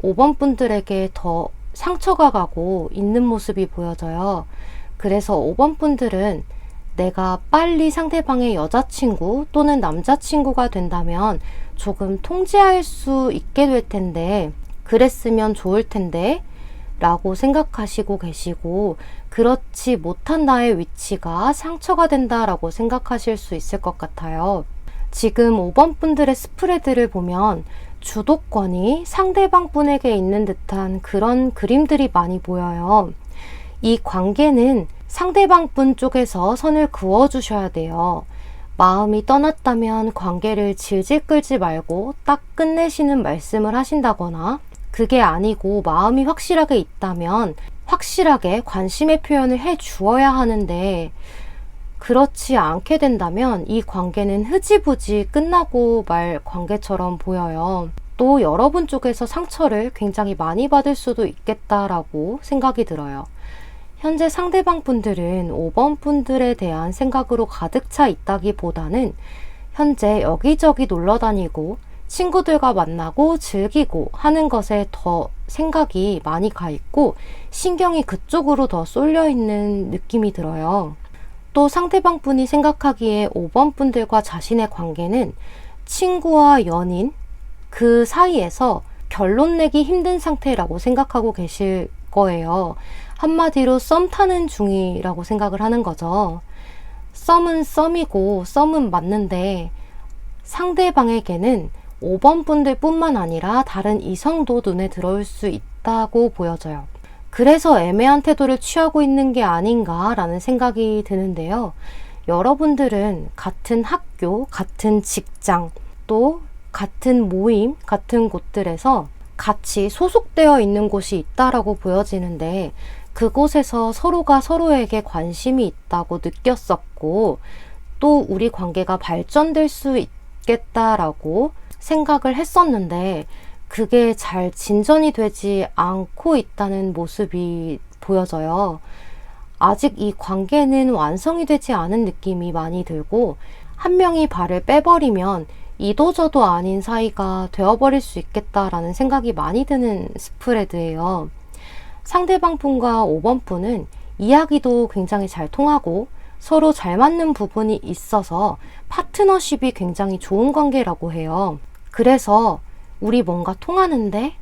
5번 분들에게 더 상처가 가고 있는 모습이 보여져요. 그래서 5번 분들은 내가 빨리 상대방의 여자친구 또는 남자친구가 된다면 조금 통제할 수 있게 될 텐데 그랬으면 좋을 텐데 라고 생각하시고 계시고 그렇지 못한 나의 위치가 상처가 된다라고 생각하실 수 있을 것 같아요. 지금 5번 분들의 스프레드를 보면 주도권이 상대방 분에게 있는 듯한 그런 그림들이 많이 보여요. 이 관계는 상대방 분 쪽에서 선을 그어주셔야 돼요. 마음이 떠났다면 관계를 질질 끌지 말고 딱 끝내시는 말씀을 하신다거나 그게 아니고 마음이 확실하게 있다면 확실하게 관심의 표현을 해 주어야 하는데 그렇지 않게 된다면 이 관계는 흐지부지 끝나고 말 관계처럼 보여요. 또 여러분 쪽에서 상처를 굉장히 많이 받을 수도 있겠다라고 생각이 들어요. 현재 상대방 분들은 5번 분들에 대한 생각으로 가득 차 있다기보다는 현재 여기저기 놀러 다니고 친구들과 만나고 즐기고 하는 것에 더 생각이 많이 가 있고 신경이 그쪽으로 더 쏠려 있는 느낌이 들어요. 또 상대방 분이 생각하기에 5번 분들과 자신의 관계는 친구와 연인 그 사이에서 결론 내기 힘든 상태라고 생각하고 계실 거예요. 한마디로 썸 타는 중이라고 생각을 하는 거죠. 썸은 썸이고 썸은 맞는데 상대방에게는 5번 분들 뿐만 아니라 다른 이성도 눈에 들어올 수 있다고 보여져요. 그래서 애매한 태도를 취하고 있는 게 아닌가라는 생각이 드는데요. 여러분들은 같은 학교, 같은 직장, 또 같은 모임, 같은 곳들에서 같이 소속되어 있는 곳이 있다라고 보여지는데 그곳에서 서로가 서로에게 관심이 있다고 느꼈었고 또 우리 관계가 발전될 수 있겠다라고 생각을 했었는데 그게 잘 진전이 되지 않고 있다는 모습이 보여져요. 아직 이 관계는 완성이 되지 않은 느낌이 많이 들고 한 명이 발을 빼버리면 이도저도 아닌 사이가 되어버릴 수 있겠다라는 생각이 많이 드는 스프레드예요. 상대방 분과 5번 분은 이야기도 굉장히 잘 통하고 서로 잘 맞는 부분이 있어서 파트너십이 굉장히 좋은 관계라고 해요. 그래서 우리 뭔가 통하는데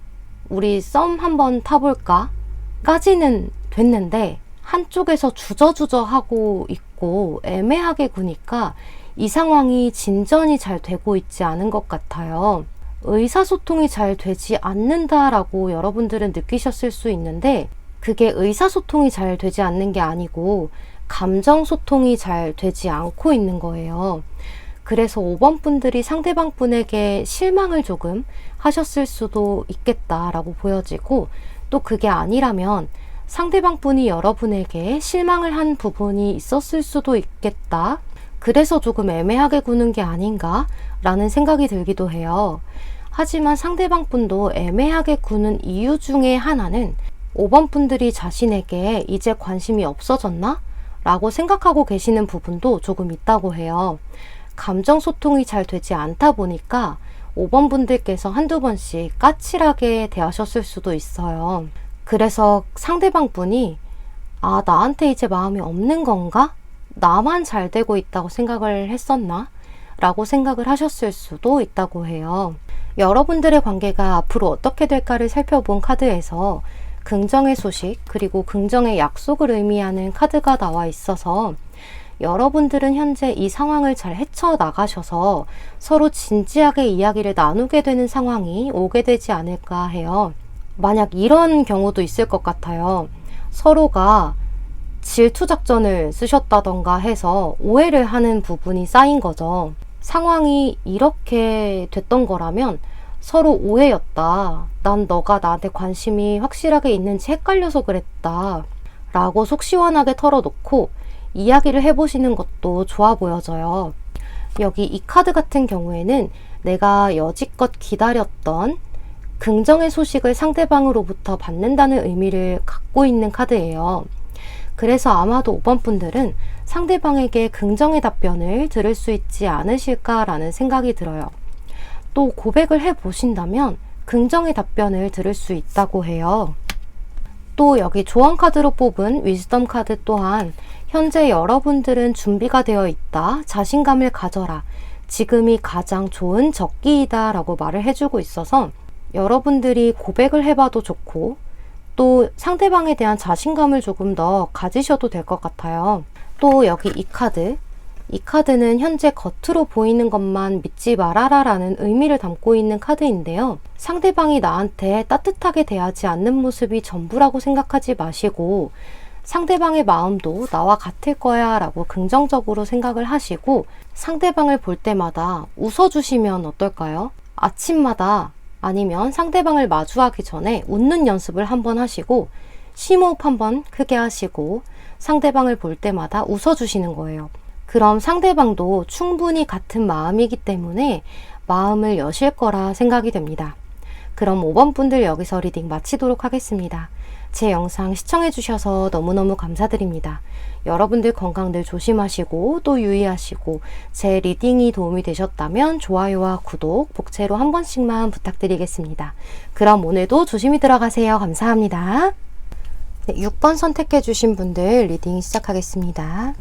우리 썸 한번 타볼까? 까지는 됐는데 한쪽에서 주저주저 하고 있고 애매하게 구니까 이 상황이 진전이 잘 되고 있지 않은 것 같아요. 의사소통이 잘 되지 않는다라고 여러분들은 느끼셨을 수 있는데 그게 의사소통이 잘 되지 않는 게 아니고 감정소통이 잘 되지 않고 있는 거예요. 그래서 5번 분들이 상대방 분에게 실망을 조금 하셨을 수도 있겠다라고 보여지고 또 그게 아니라면 상대방 분이 여러분에게 실망을 한 부분이 있었을 수도 있겠다. 그래서 조금 애매하게 구는 게 아닌가 라는 생각이 들기도 해요. 하지만 상대방 분도 애매하게 구는 이유 중에 하나는 5번 분들이 자신에게 이제 관심이 없어졌나? 라고 생각하고 계시는 부분도 조금 있다고 해요. 감정 소통이 잘 되지 않다 보니까 5번 분들께서 한두 번씩 까칠하게 대하셨을 수도 있어요. 그래서 상대방 분이 나한테 이제 마음이 없는 건가? 나만 잘 되고 있다고 생각을 했었나? 라고 생각을 하셨을 수도 있다고 해요. 여러분들의 관계가 앞으로 어떻게 될까를 살펴본 카드에서 긍정의 소식 그리고 긍정의 약속을 의미하는 카드가 나와 있어서 여러분들은 현재 이 상황을 잘 헤쳐나가셔서 서로 진지하게 이야기를 나누게 되는 상황이 오게 되지 않을까 해요. 만약 이런 경우도 있을 것 같아요. 서로가 질투 작전을 쓰셨다던가 해서 오해를 하는 부분이 쌓인 거죠. 상황이 이렇게 됐던 거라면 서로 오해였다. 난 너가 나한테 관심이 확실하게 있는지 헷갈려서 그랬다. 라고 속 시원하게 털어놓고 이야기를 해보시는 것도 좋아 보여져요. 여기 이 카드 같은 경우에는 내가 여지껏 기다렸던 긍정의 소식을 상대방으로부터 받는다는 의미를 갖고 있는 카드예요. 그래서 아마도 5번 분들은 상대방에게 긍정의 답변을 들을 수 있지 않으실까라는 생각이 들어요. 또 고백을 해보신다면 긍정의 답변을 들을 수 있다고 해요. 또 여기 조언 카드로 뽑은 위즈덤 카드 또한 현재 여러분들은 준비가 되어 있다. 자신감을 가져라. 지금이 가장 좋은 적기이다 라고 말을 해주고 있어서 여러분들이 고백을 해봐도 좋고 또 상대방에 대한 자신감을 조금 더 가지셔도 될 것 같아요. 또 여기 이 카드는 현재 겉으로 보이는 것만 믿지 말아라 라는 의미를 담고 있는 카드인데요. 상대방이 나한테 따뜻하게 대하지 않는 모습이 전부라고 생각하지 마시고 상대방의 마음도 나와 같을 거야 라고 긍정적으로 생각을 하시고 상대방을 볼 때마다 웃어주시면 어떨까요? 아침마다 아니면 상대방을 마주하기 전에 웃는 연습을 한번 하시고 심호흡 한번 크게 하시고 상대방을 볼 때마다 웃어주시는 거예요. 그럼 상대방도 충분히 같은 마음이기 때문에 마음을 여실 거라 생각이 됩니다. 그럼 5번 분들 여기서 리딩 마치도록 하겠습니다. 제 영상 시청해주셔서 너무너무 감사드립니다. 여러분들 건강 늘 조심하시고 또 유의하시고 제 리딩이 도움이 되셨다면 좋아요와 구독, 복채로 한 번씩만 부탁드리겠습니다. 그럼 오늘도 조심히 들어가세요. 감사합니다. 네, 6번 선택해주신 분들 리딩 시작하겠습니다.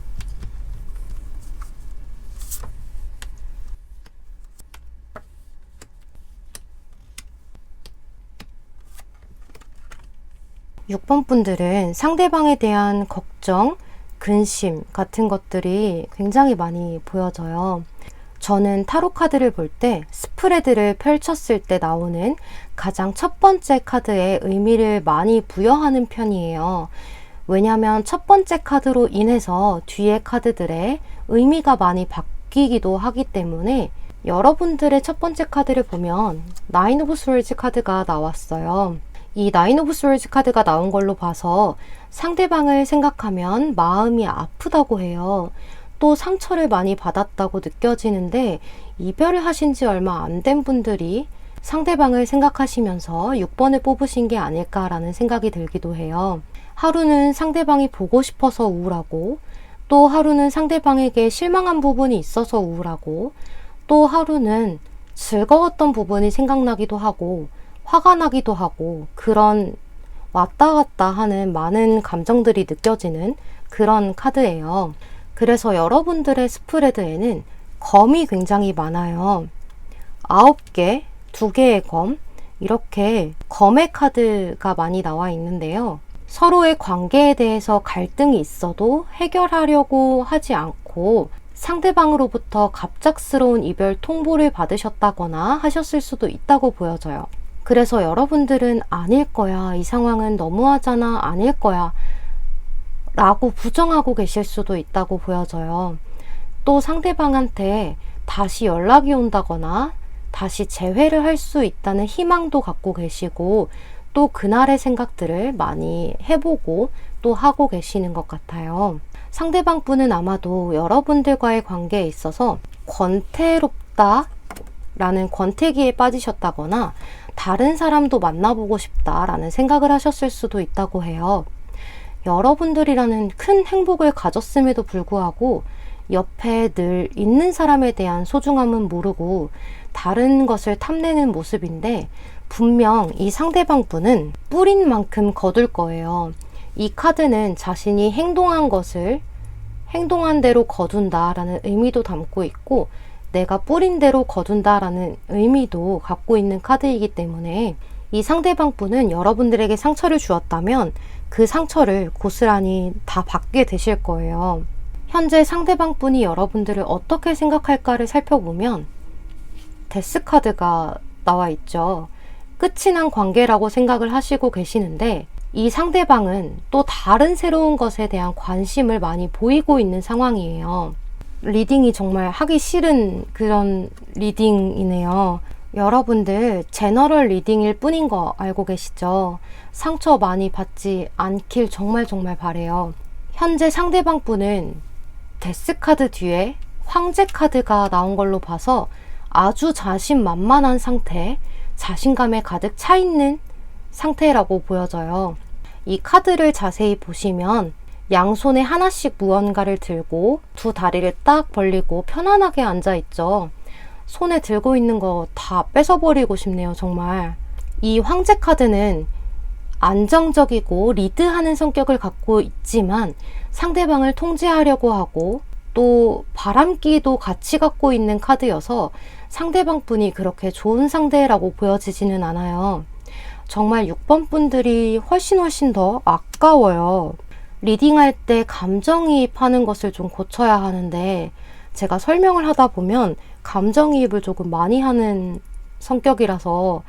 6번 분들은 상대방에 대한 걱정, 근심 같은 것들이 굉장히 많이 보여져요. 저는 타로 카드를 볼 때 스프레드를 펼쳤을 때 나오는 가장 첫 번째 카드에 의미를 많이 부여하는 편이에요. 왜냐하면 첫 번째 카드로 인해서 뒤에 카드들의 의미가 많이 바뀌기도 하기 때문에 여러분들의 첫 번째 카드를 보면 나인 오브 스월즈 카드가 나왔어요. 이 나인 오브 스월즈 카드가 나온 걸로 봐서 상대방을 생각하면 마음이 아프다고 해요. 또 상처를 많이 받았다고 느껴지는데 이별을 하신 지 얼마 안 된 분들이 상대방을 생각하시면서 6번을 뽑으신 게 아닐까라는 생각이 들기도 해요. 하루는 상대방이 보고 싶어서 우울하고, 또 하루는 상대방에게 실망한 부분이 있어서 우울하고, 또 하루는 즐거웠던 부분이 생각나기도 하고 화가 나기도 하고, 그런 왔다 갔다 하는 많은 감정들이 느껴지는 그런 카드예요. 그래서 여러분들의 스프레드에는 검이 굉장히 많아요. 9개, 2개의 검, 이렇게 검의 카드가 많이 나와 있는데요. 서로의 관계에 대해서 갈등이 있어도 해결하려고 하지 않고 상대방으로부터 갑작스러운 이별 통보를 받으셨다거나 하셨을 수도 있다고 보여져요. 그래서 여러분들은 아닐 거야, 이 상황은 너무하잖아, 아닐 거야 라고 부정하고 계실 수도 있다고 보여져요. 또 상대방한테 다시 연락이 온다거나 다시 재회를 할 수 있다는 희망도 갖고 계시고, 또 그날의 생각들을 많이 해보고 또 하고 계시는 것 같아요. 상대방 분은 아마도 여러분들과의 관계에 있어서 권태롭다 라는 권태기에 빠지셨다거나 다른 사람도 만나보고 싶다 라는 생각을 하셨을 수도 있다고 해요. 여러분들이라는 큰 행복을 가졌음에도 불구하고 옆에 늘 있는 사람에 대한 소중함은 모르고 다른 것을 탐내는 모습인데, 분명 이 상대방 분은 뿌린 만큼 거둘 거예요. 이 카드는 자신이 행동한 것을 행동한 대로 거둔다라는 의미도 담고 있고, 내가 뿌린 대로 거둔다라는 의미도 갖고 있는 카드이기 때문에 이 상대방 분은 여러분들에게 상처를 주었다면 그 상처를 고스란히 다 받게 되실 거예요. 현재 상대방 분이 여러분들을 어떻게 생각할까를 살펴보면 데스 카드가 나와 있죠. 끝이 난 관계라고 생각을 하시고 계시는데, 이 상대방은 또 다른 새로운 것에 대한 관심을 많이 보이고 있는 상황이에요. 리딩이 정말 하기 싫은 그런 리딩이네요. 여러분들 제너럴 리딩일 뿐인 거 알고 계시죠? 상처 많이 받지 않길 정말 바래요. 현재 상대방 분은 데스 카드 뒤에 황제 카드가 나온 걸로 봐서 아주 자신만만한 상태, 자신감에 가득 차 있는 상태라고 보여져요. 이 카드를 자세히 보시면 양손에 하나씩 무언가를 들고 두 다리를 딱 벌리고 편안하게 앉아 있죠. 손에 들고 있는 거 다 뺏어버리고 싶네요, 정말. 이 황제 카드는 안정적이고 리드하는 성격을 갖고 있지만 상대방을 통제하려고 하고 또 바람기도 같이 갖고 있는 카드여서 상대방 분이 그렇게 좋은 상대라고 보여지지는 않아요. 정말 6번 분들이 훨씬 더 아까워요. 리딩할 때 감정이입하는 것을 좀 고쳐야 하는데, 제가 설명을 하다 보면 감정이입을 조금 많이 하는 성격이라서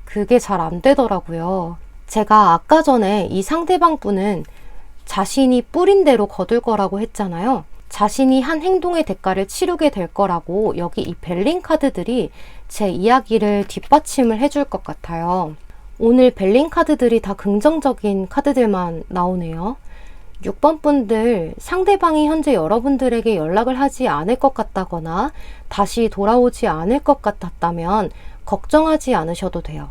그게 잘 안 되더라고요. 제가 아까 전에 이 상대방 분은 자신이 뿌린 대로 거둘 거라고 했잖아요. 자신이 한 행동의 대가를 치르게 될 거라고 여기 이 벨린 카드들이 제 이야기를 뒷받침을 해줄 것 같아요. 오늘 벨린 카드들이 다 긍정적인 카드들만 나오네요. 6번 분들, 상대방이 현재 여러분들에게 연락을 하지 않을 것 같다거나 다시 돌아오지 않을 것 같았다면 걱정하지 않으셔도 돼요.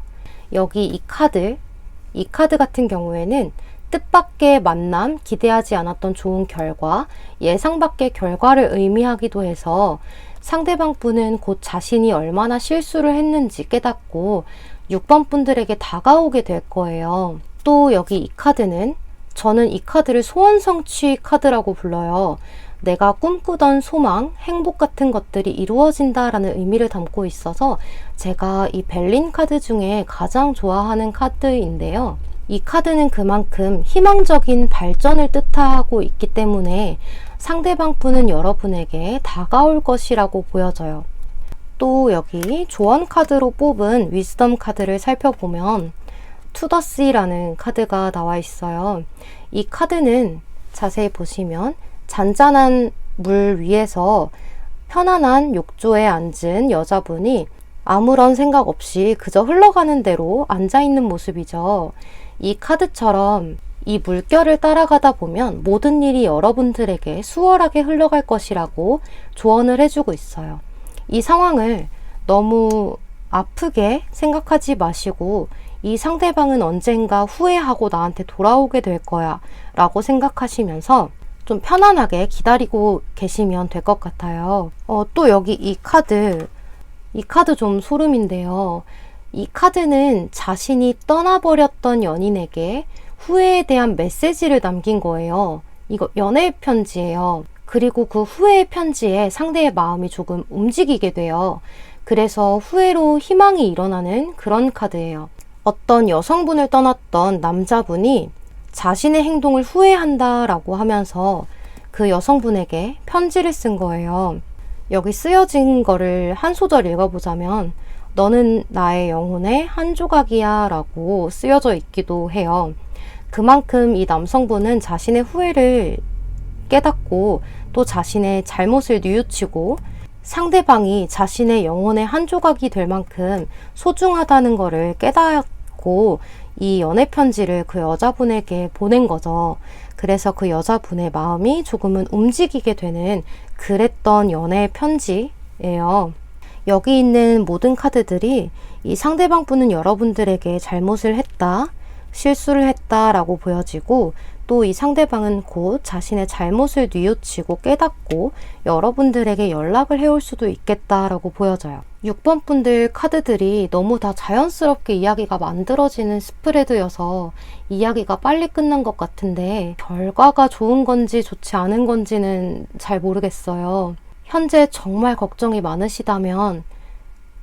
여기 이 카드 같은 경우에는 뜻밖의 만남, 기대하지 않았던 좋은 결과, 예상 밖의 결과를 의미하기도 해서 상대방 분은 곧 자신이 얼마나 실수를 했는지 깨닫고 6번 분들에게 다가오게 될 거예요. 또 여기 이 카드는, 저는 이 카드를 소원 성취 카드라고 불러요. 내가 꿈꾸던 소망, 행복 같은 것들이 이루어진다라는 의미를 담고 있어서 제가 이 벨린 카드 중에 가장 좋아하는 카드인데요. 이 카드는 그만큼 희망적인 발전을 뜻하고 있기 때문에 상대방 분은 여러분에게 다가올 것이라고 보여져요. 또 여기 조언 카드로 뽑은 위즈덤 카드를 살펴보면 투더시라는 카드가 나와 있어요. 이 카드는 자세히 보시면 잔잔한 물 위에서 편안한 욕조에 앉은 여자분이 아무런 생각 없이 그저 흘러가는 대로 앉아있는 모습이죠. 이 카드처럼 이 물결을 따라가다 보면 모든 일이 여러분들에게 수월하게 흘러갈 것이라고 조언을 해주고 있어요. 이 상황을 너무 아프게 생각하지 마시고 이 상대방은 언젠가 후회하고 나한테 돌아오게 될 거야 라고 생각하시면서 좀 편안하게 기다리고 계시면 될 것 같아요. 또 여기 이 카드 좀 소름인데요. 이 카드는 자신이 떠나버렸던 연인에게 후회에 대한 메시지를 남긴 거예요. 이거 연애 편지예요. 그리고 그 후회의 편지에 상대의 마음이 조금 움직이게 돼요. 그래서 후회로 희망이 일어나는 그런 카드예요. 어떤 여성분을 떠났던 남자분이 자신의 행동을 후회한다라고 하면서 그 여성분에게 편지를 쓴 거예요. 여기 쓰여진 거를 한 소절 읽어보자면 너는 나의 영혼의 한 조각이야 라고 쓰여져 있기도 해요. 그만큼 이 남성분은 자신의 후회를 깨닫고 또 자신의 잘못을 뉘우치고 상대방이 자신의 영혼의 한 조각이 될 만큼 소중하다는 것을 깨닫고 이 연애 편지를 그 여자분에게 보낸 거죠. 그래서 그 여자분의 마음이 조금은 움직이게 되는 그랬던 연애 편지예요. 여기 있는 모든 카드들이 이 상대방 분은 여러분들에게 잘못을 했다, 실수를 했다라고 보여지고 또 이 상대방은 곧 자신의 잘못을 뉘우치고 깨닫고 여러분들에게 연락을 해올 수도 있겠다라고 보여져요. 6번 분들 카드들이 너무 다 자연스럽게 이야기가 만들어지는 스프레드여서 이야기가 빨리 끝난 것 같은데 결과가 좋은 건지 좋지 않은 건지는 잘 모르겠어요. 현재 정말 걱정이 많으시다면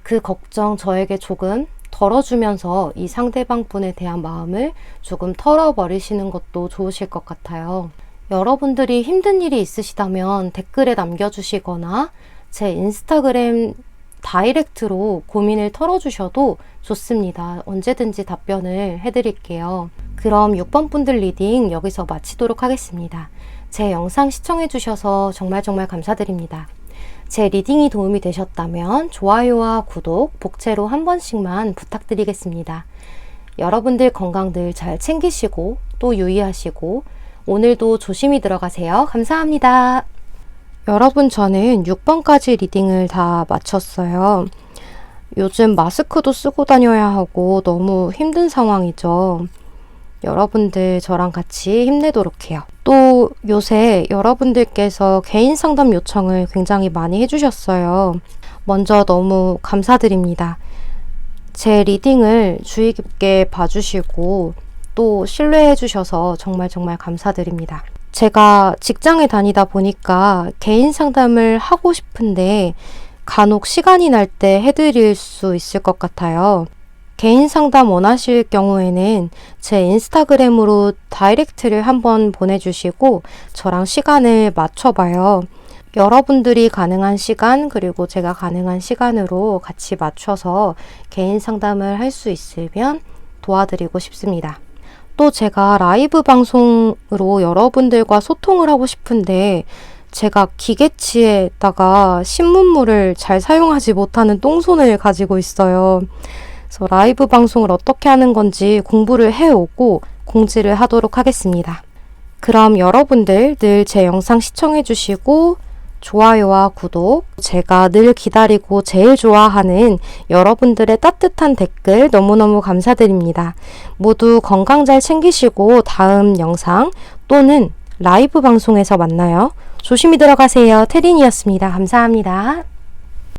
그 걱정 저에게 조금 덜어주면서 이 상대방 분에 대한 마음을 조금 털어버리시는 것도 좋으실 것 같아요. 여러분들이 힘든 일이 있으시다면 댓글에 남겨주시거나 제 인스타그램 다이렉트로 고민을 털어주셔도 좋습니다. 언제든지 답변을 해드릴게요. 그럼 6번 분들 리딩 여기서 마치도록 하겠습니다. 제 영상 시청해주셔서 정말 감사드립니다. 제 리딩이 도움이 되셨다면 좋아요와 구독, 복채로 한 번씩만 부탁드리겠습니다. 여러분들 건강 늘 잘 챙기시고 또 유의하시고 오늘도 조심히 들어가세요. 감사합니다. 여러분 저는 6번까지 리딩을 다 마쳤어요. 요즘 마스크도 쓰고 다녀야 하고 너무 힘든 상황이죠. 여러분들 저랑 같이 힘내도록 해요. 또 요새 여러분들께서 개인 상담 요청을 굉장히 많이 해주셨어요. 먼저 너무 감사드립니다. 제 리딩을 주의 깊게 봐주시고 또 신뢰해 주셔서 정말 감사드립니다. 제가 직장에 다니다 보니까 개인 상담을 하고 싶은데 간혹 시간이 날 때 해드릴 수 있을 것 같아요. 개인 상담 원하실 경우에는 제 인스타그램으로 다이렉트를 한번 보내주시고 저랑 시간을 맞춰봐요. 여러분들이 가능한 시간 그리고 제가 가능한 시간으로 같이 맞춰서 개인 상담을 할 수 있으면 도와드리고 싶습니다. 또 제가 라이브 방송으로 여러분들과 소통을 하고 싶은데 제가 기계치에다가 신문물을 잘 사용하지 못하는 똥손을 가지고 있어요. 그래서 라이브 방송을 어떻게 하는 건지 공부를 해오고 공지를 하도록 하겠습니다. 그럼 여러분들 늘 제 영상 시청해 주시고 좋아요와 구독, 제가 늘 기다리고 제일 좋아하는 여러분들의 따뜻한 댓글 너무너무 감사드립니다. 모두 건강 잘 챙기시고 다음 영상 또는 라이브 방송에서 만나요. 조심히 들어가세요. 태린이었습니다. 감사합니다.